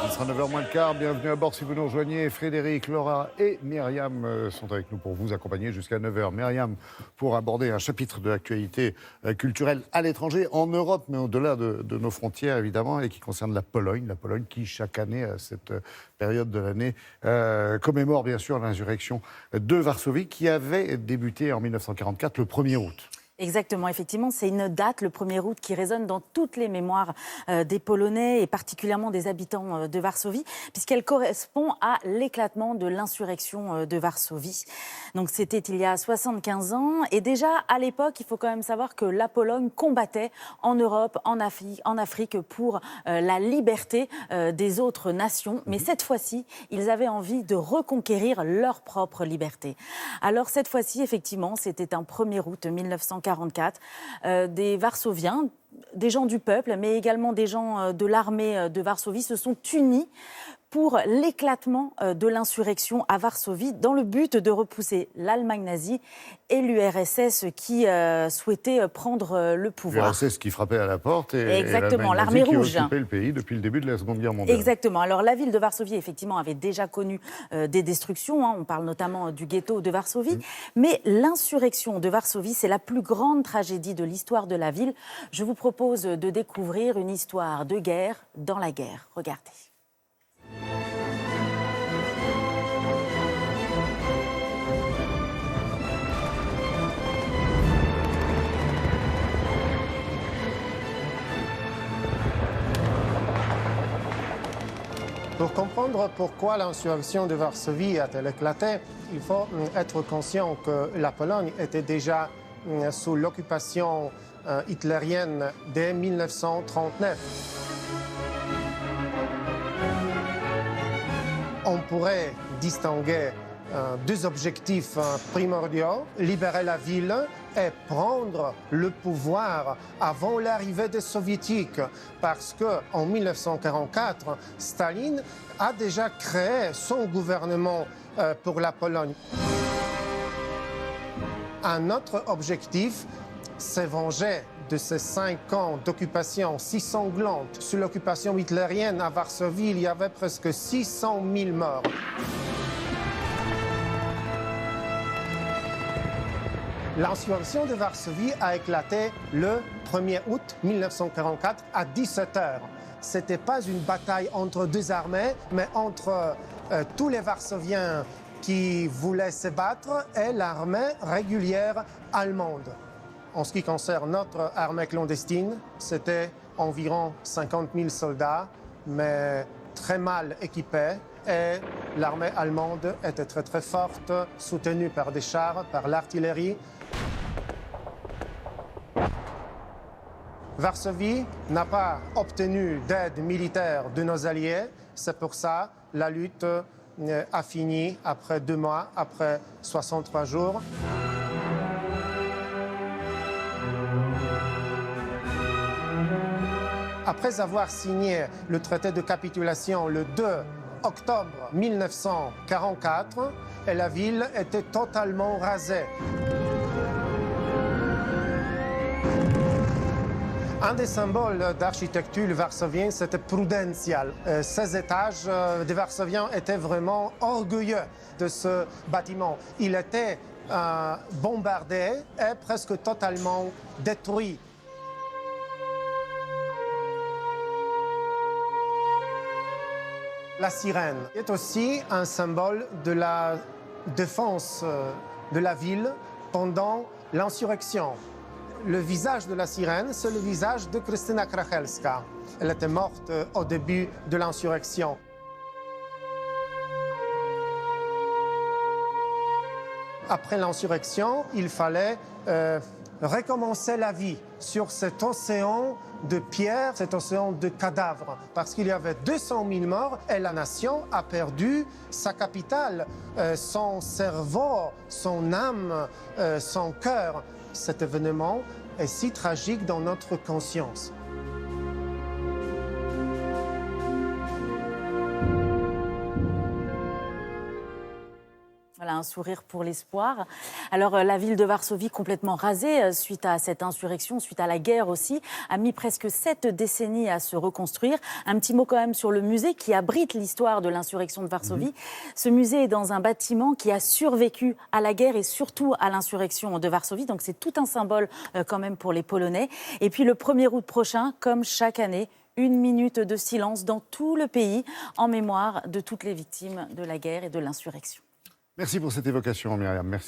Il sera 9h moins le quart. Bienvenue à bord si vous nous rejoignez. Frédéric, Laura et Myriam sont avec nous pour vous accompagner jusqu'à 9h. Myriam, pour aborder un chapitre de l'actualité culturelle à l'étranger, en Europe, mais au-delà de nos frontières, évidemment, et qui concerne la Pologne. La Pologne qui, chaque année, à cette période de l'année, commémore bien sûr l'insurrection de Varsovie qui avait débuté en 1944, le 1er août. Exactement, effectivement, c'est une date, le 1er août, qui résonne dans toutes les mémoires des Polonais et particulièrement des habitants de Varsovie, puisqu'elle correspond à l'éclatement de l'insurrection de Varsovie. Donc c'était il y a 75 ans et déjà à l'époque, il faut quand même savoir que la Pologne combattait en Europe, en Afrique pour la liberté des autres nations. Mais cette fois-ci, ils avaient envie de reconquérir leur propre liberté. Alors cette fois-ci, effectivement, c'était un 1er août 1944. Des Varsoviens, des gens du peuple, mais également des gens de l'armée de Varsovie se sont unis pour l'éclatement de l'insurrection à Varsovie dans le but de repousser l'Allemagne nazie et l'URSS qui souhaitait prendre le pouvoir. L'URSS qui frappait à la porte et exactement, et l'armée rouge qui occupait le pays depuis le début de la Seconde Guerre mondiale. Exactement. Alors la ville de Varsovie, effectivement, avait déjà connu des destructions. On parle notamment du ghetto de Varsovie. Mais l'insurrection de Varsovie, c'est la plus grande tragédie de l'histoire de la ville. Je vous propose de découvrir une histoire de guerre dans la guerre. Regardez. Pour comprendre pourquoi l'insurrection de Varsovie a-t-elle éclaté, il faut être conscient que la Pologne était déjà sous l'occupation hitlérienne dès 1939. On pourrait distinguer deux objectifs primordiaux, libérer la ville et prendre le pouvoir avant l'arrivée des Soviétiques. Parce qu'en 1944, Staline a déjà créé son gouvernement pour la Pologne. Un autre objectif, c'est venger de ces 5 ans d'occupation si sanglante. Sous l'occupation hitlérienne à Varsovie, il y avait presque 600 000 morts. L'insurrection de Varsovie a éclaté le 1er août 1944 à 17h. Ce n'était pas une bataille entre deux armées, mais entre tous les Varsoviens qui voulaient se battre et l'armée régulière allemande. En ce qui concerne notre armée clandestine, c'était environ 50 000 soldats, mais très mal équipés. Et l'armée allemande était très très forte, soutenue par des chars, par l'artillerie. Varsovie n'a pas obtenu d'aide militaire de nos alliés. C'est pour ça que la lutte a fini après 2 mois, après 63 jours. Après avoir signé le traité de capitulation le 2 octobre 1944, la ville était totalement rasée. Un des symboles d'architecture varsovienne, c'était Prudential. Ces étages des Varsoviens étaient vraiment orgueilleux de ce bâtiment. Il était bombardé et presque totalement détruit. La sirène est aussi un symbole de la défense de la ville pendant l'insurrection. Le visage de la sirène, c'est le visage de Krystyna Krachelska. Elle était morte au début de l'insurrection. Après l'insurrection, il fallait recommencer la vie sur cet océan de pierres, cet océan de cadavres, parce qu'il y avait 200 000 morts et la nation a perdu sa capitale, son cerveau, son âme, son cœur. Cet événement est si tragique dans notre conscience. Voilà un sourire pour l'espoir. Alors la ville de Varsovie, complètement rasée suite à cette insurrection, suite à la guerre aussi, a mis presque 7 décennies à se reconstruire. Un petit mot quand même sur le musée qui abrite l'histoire de l'insurrection de Varsovie. Ce musée est dans un bâtiment qui a survécu à la guerre et surtout à l'insurrection de Varsovie. Donc c'est tout un symbole quand même pour les Polonais. Et puis le 1er août prochain, comme chaque année, 1 minute de silence dans tout le pays en mémoire de toutes les victimes de la guerre et de l'insurrection. Merci pour cette évocation, Myriam. Merci.